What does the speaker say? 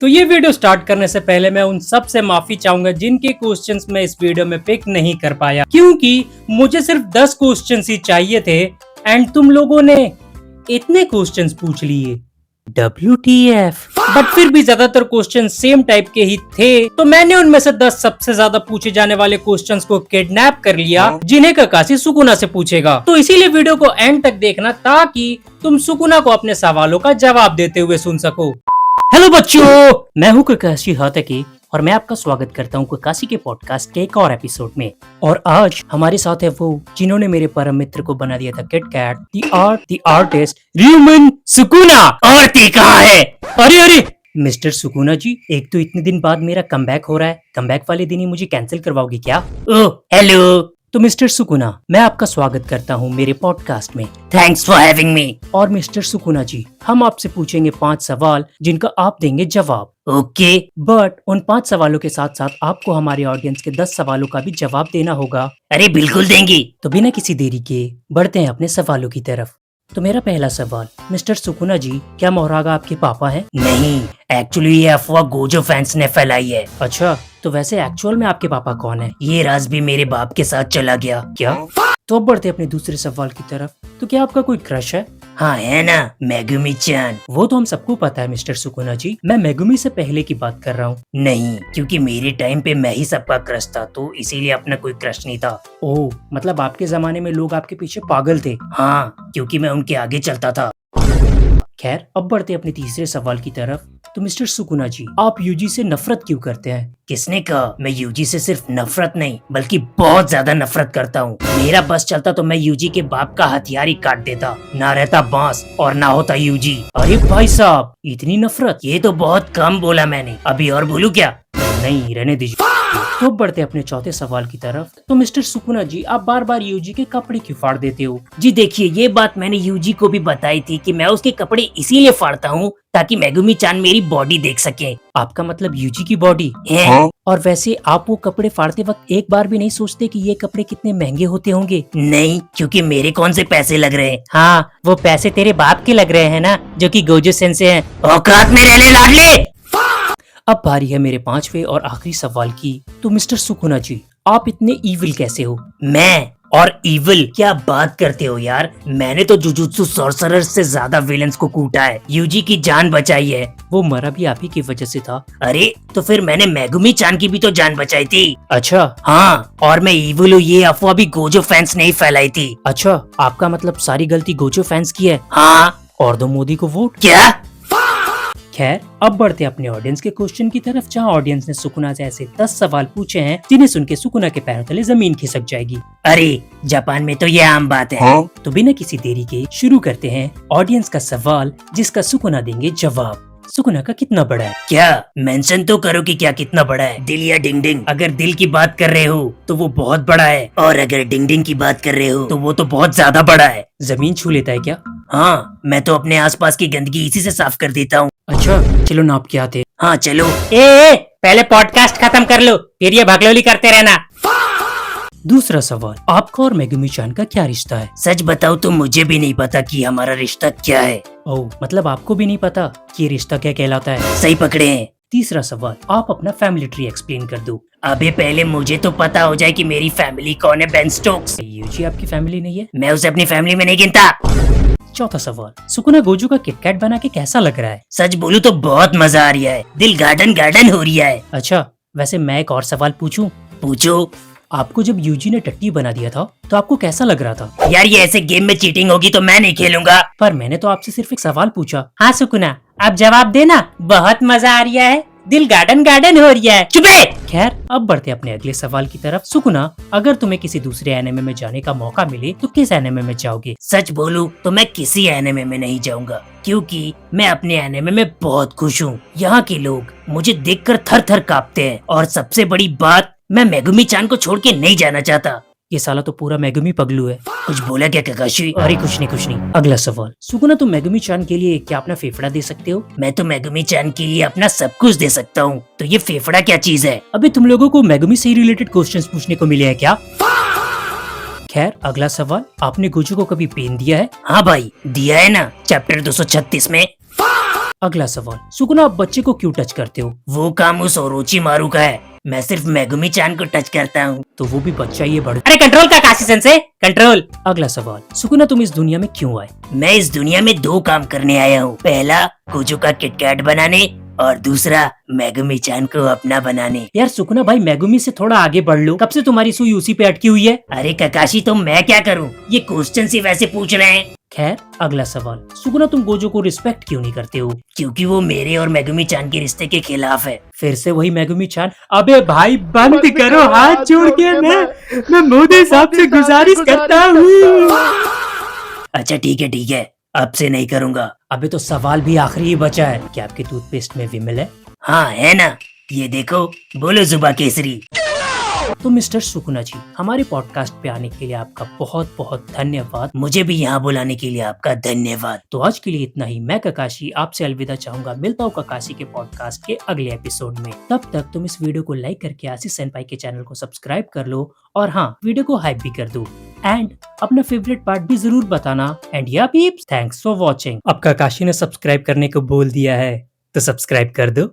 तो ये video start करने से पहले मैं उन सब से माफी चाहूंगा जिनके क्वेश्चंस मैं इस वीडियो में पिक नहीं कर पाया, क्योंकि मुझे सिर्फ 10 क्वेश्चंस ही चाहिए थे एंड तुम लोगों ने इतने क्वेश्चंस पूछ लिए। WTF। बट फिर भी ज्यादातर क्वेश्चन सेम टाइप के ही थे, तो मैंने उनमें से 10 सबसे ज्यादा पूछे जाने वाले क्वेश्चंस को किडनैप कर लिया, जिन्हें ककाशी सुकुना से पूछेगा। तो इसीलिए वीडियो को एंड तक देखना ताकि तुम सुकुना को अपने सवालों का जवाब देते हुए सुन सको। हेलो बच्चों, मैं हूँ ककाशी हाताकी और मैं आपका स्वागत करता हूँ ककाशी के पॉडकास्ट के एक और एपिसोड में। और आज हमारे साथ है वो जिन्होंने मेरे परम मित्र को बना दिया था Kit Kat, the artist ryumen Sukuna. Aarti कहाँ है? अरे मिस्टर सुकुना जी, एक तो इतने दिन बाद मेरा कमबैक हो रहा है, कमबैक वाले दिन ही मुझे कैंसिल करवाओगे क्या? Oh hello. तो मिस्टर सुकुना, मैं आपका स्वागत करता हूँ मेरे पॉडकास्ट में। Thanks for having me. और मिस्टर सुकुना जी, हम आपसे पूछेंगे 5 सवाल जिनका आप देंगे जवाब। ओके। बट उन 5 सवालों के साथ साथ आपको हमारे ऑडियंस के 10 सवालों का भी जवाब देना होगा। अरे बिल्कुल देंगे। तो बिना किसी देरी के बढ़ते हैं अपने सवालों की तरफ। तो मेरा पहला सवाल, मिस्टर सुकुना जी, क्या मोरागा आपके पापा हैं? नहीं, एक्चुअली ये अफवाह गोजो फैंस ने फैलाई है। अच्छा, तो वैसे एक्चुअल में आपके पापा कौन है? ये राज भी मेरे बाप के साथ चला गया। क्या? तो अब बढ़ते अपने दूसरे सवाल की तरफ। तो क्या आपका कोई क्रश है? हाँ है ना, मेगुमी-चान। वो तो हम सबको पता है मिस्टर सुकुना जी, मैं मेगुमी से पहले की बात कर रहा हूँ। नहीं, क्योंकि मेरे टाइम पे मैं ही सबका क्रश था, तो इसीलिए अपना कोई क्रश नहीं था। ओह, मतलब आपके जमाने में लोग आपके पीछे पागल थे? हाँ, क्योंकि मैं उनके आगे चलता था। खैर, अब बढ़ते अपने तीसरे सवाल की तरफ। तो मिस्टर सुकुना जी, आप यूजी से नफरत क्यों करते हैं? किसने कहा? मैं यूजी से सिर्फ नफरत नहीं बल्कि बहुत ज्यादा नफरत करता हूँ। मेरा बस चलता तो मैं यूजी के बाप का हथियार ही काट देता, ना रहता बांस और ना होता यूजी। अरे भाई साहब, इतनी नफरत? ये तो बहुत कम बोला मैंने, अभी और बोलूं क्या? नहीं, रहने दीजिए। तो बढ़ते अपने चौथे सवाल की तरफ। तो मिस्टर सुकुना जी, आप बार बार यूजी के कपड़े क्यों फाड़ देते हो? जी देखिए, ये बात मैंने यूजी को भी बताई थी कि मैं उसके कपड़े इसीलिए फाड़ता हूँ ताकि मेगुमी-चान मेरी बॉडी देख सके। आपका मतलब यूजी की बॉडी है? हाँ? और वैसे आप वो कपड़े फाड़ते वक्त एक बार भी नहीं सोचते कि ये कपड़े कितने महंगे होते होंगे? नहीं, क्योंकि मेरे कौन से पैसे लग रहे हैं। हाँ, वो पैसे तेरे बाप के लग रहे हैं ना, जो कि गोजो सेंसे हैं। औकात में रहने लाडले। अब बारी है मेरे 5वें और आखिरी सवाल की। तो मिस्टर सुकुना जी, आप इतने इविल कैसे हो? मैं और इविल? क्या बात करते हो यार, मैंने तो जुजुत्सु सॉर्सरर से ज्यादा विलेंस को कूटा है, यूजी की जान बचाई है। वो मरा भी आप ही की वजह से था। अरे तो फिर मैंने मेगुमी-चान की भी तो जान बचाई थी। अच्छा हाँ, और मैं इविल हूँ ये अफवाह भी गोजो फैंस ने ही फैलाई थी। अच्छा, आपका मतलब सारी गलती गोजो फैंस की है? हाँ। और दो मोदी को वोट। क्या? खैर, अब बढ़ते अपने ऑडियंस के क्वेश्चन की तरफ, जहां ऑडियंस ने सुकुना से ऐसे 10 सवाल पूछे हैं जिन्हें सुन के सुकुना के पैरों तले जमीन खिसक जाएगी। अरे जापान में तो ये आम बात है। हाँ? तो बिना किसी देरी के शुरू करते हैं ऑडियंस का सवाल, जिसका सुकुना देंगे जवाब। सुकुना का कितना बड़ा है? क्या मेंशन तो करो कि क्या कितना बड़ा है? दिल या डिंग डिंग? अगर दिल की बात कर रहे हो तो वो बहुत बड़ा है, और अगर डिंग डिंग की बात कर रहे हो तो वो तो बहुत ज्यादा बड़ा है। जमीन छू लेता है क्या? हाँ, मैं तो अपने आसपास की गंदगी इसी से साफ कर देता हूँ। अच्छा, चलो नाप के आते। हाँ चलो। पहले पॉडकास्ट खत्म कर लो, फिर ये भगलोली करते रहना। दूसरा सवाल, आपका और मेगुमी-चान का क्या रिश्ता है? सच बताओ तो मुझे भी नहीं पता कि हमारा रिश्ता क्या है। ओह, मतलब आपको भी नहीं पता कि ये रिश्ता क्या कहलाता है? सही पकड़े हैं। तीसरा सवाल, आप अपना फैमिली ट्री एक्सप्लेन कर दो। अबे पहले मुझे तो पता हो जाए कि मेरी फैमिली कौन है। Ben Stokes. यूजी आपकी फैमिली नहीं है? मैं उसे अपनी फैमिली में नहीं गिनता। चौथा सवाल, सुकुना गोजो का किटकैट बना के कैसा लग रहा है? सच बोलूं तो बहुत मजा आ रहा है, दिल गार्डन गार्डन हो रहा है। अच्छा, वैसे मैं एक और सवाल पूछूं? पूछो। आपको जब यूजी ने टट्टी बना दिया था तो आपको कैसा लग रहा था? यार ये ऐसे गेम में चीटिंग होगी तो मैं नहीं खेलूंगा। पर मैंने तो आपसे सिर्फ एक सवाल पूछा। हाँ सुकुना, आप जवाब देना। बहुत मजा आ रहा है, दिल गार्डन गार्डन हो रहा है। चुपे। खैर, अब बढ़ते अपने अगले सवाल की तरफ। सुकुना, अगर तुम्हें किसी दूसरे एनिमे में जाने का मौका मिले तो किस एनिमे में जाओगे? सच बोलूं तो मैं किसी एनिमे में नहीं जाऊंगा, क्योंकि मैं अपने एनिमे में बहुत खुश हूँ। यहाँ के लोग मुझे देखकर थर थर कांपते हैं, और सबसे बड़ी बात, मैं मेगुमी-चान को छोड़ के नहीं जाना चाहता। ये साला तो पूरा मेगुमी पगलू है। कुछ बोला क्या ककाशी? अरे कुछ नहीं। अगला सवाल, सुकुना तुम मेगुमी-चान के लिए क्या अपना फेफड़ा दे सकते हो? मैं तो मेगुमी-चान के लिए अपना सब कुछ दे सकता हूँ, तो ये फेफड़ा क्या चीज है? अबे तुम लोगों को मेगुमी से रिलेटेड क्वेश्चंस पूछने को मिले हैं क्या? खैर, अगला सवाल, आपने गोजो को कभी पेन दिया है? हाँ भाई, दिया है ना, चैप्टर 236 में। अगला सवाल, सुकुना आप बच्चे को क्यों टच करते हो? वो काम उस ओरोचिमारू का है, मैं सिर्फ मेगुमी चान को टच करता हूँ। तो वो भी बच्चा ही है बड़े। अरे कंट्रोल काकाशी सेंसे, कंट्रोल। अगला सवाल, सुकुना तुम इस दुनिया में क्यों आए? मैं इस दुनिया में 2 काम करने आया हूँ, पहला कुजू का किटकैट बनाने और दूसरा मेगुमी चान को अपना बनाने। यार सुकुना भाई, मेगुमी से थोड़ा आगे बढ़ लो, कब से तुम्हारी सुई उसी पे अटकी हुई है? अरे ककाशी तो मैं क्या करूँ, ये क्वेश्चन ही वैसे पूछ रहे हैं। खैर, अगला सवाल, सुकुना तुम गोजो को रिस्पेक्ट क्यों नहीं करते हो? क्योंकि वो मेरे और मेगुमी चान के रिश्ते के खिलाफ है। फिर से वही मेगुमी चान। अबे भाई बंद करो, हाथ जोड़ के मैं मोदी साहब से गुजारिश करता हूँ। अच्छा ठीक है, अब से नहीं करूँगा। अबे तो सवाल भी आखिरी ही बचा है, क्या आपके टूथपेस्ट में विमल है? हाँ है ना, ये देखो, बोलो जुबा केसरी। तो मिस्टर सुकुना जी, हमारे पॉडकास्ट पे आने के लिए आपका बहुत बहुत धन्यवाद। मुझे भी यहाँ बुलाने के लिए आपका धन्यवाद। तो आज के लिए इतना ही। मैं ककाशी आपसे अलविदा चाहूंगा। मिलता हूँ ककाशी के पॉडकास्ट के अगले एपिसोड में। तब तक तुम इस वीडियो को लाइक करके आशीष सेनपाई के चैनल को सब्सक्राइब कर लो, और हाँ, वीडियो को हाइप भी कर दो, एंड अपना फेवरेट पार्ट भी जरूर बताना। एंड या पीप्स, थैंक्स फॉर वॉचिंग। अब ककाशी ने सब्सक्राइब करने को बोल दिया है, तो सब्सक्राइब कर दो।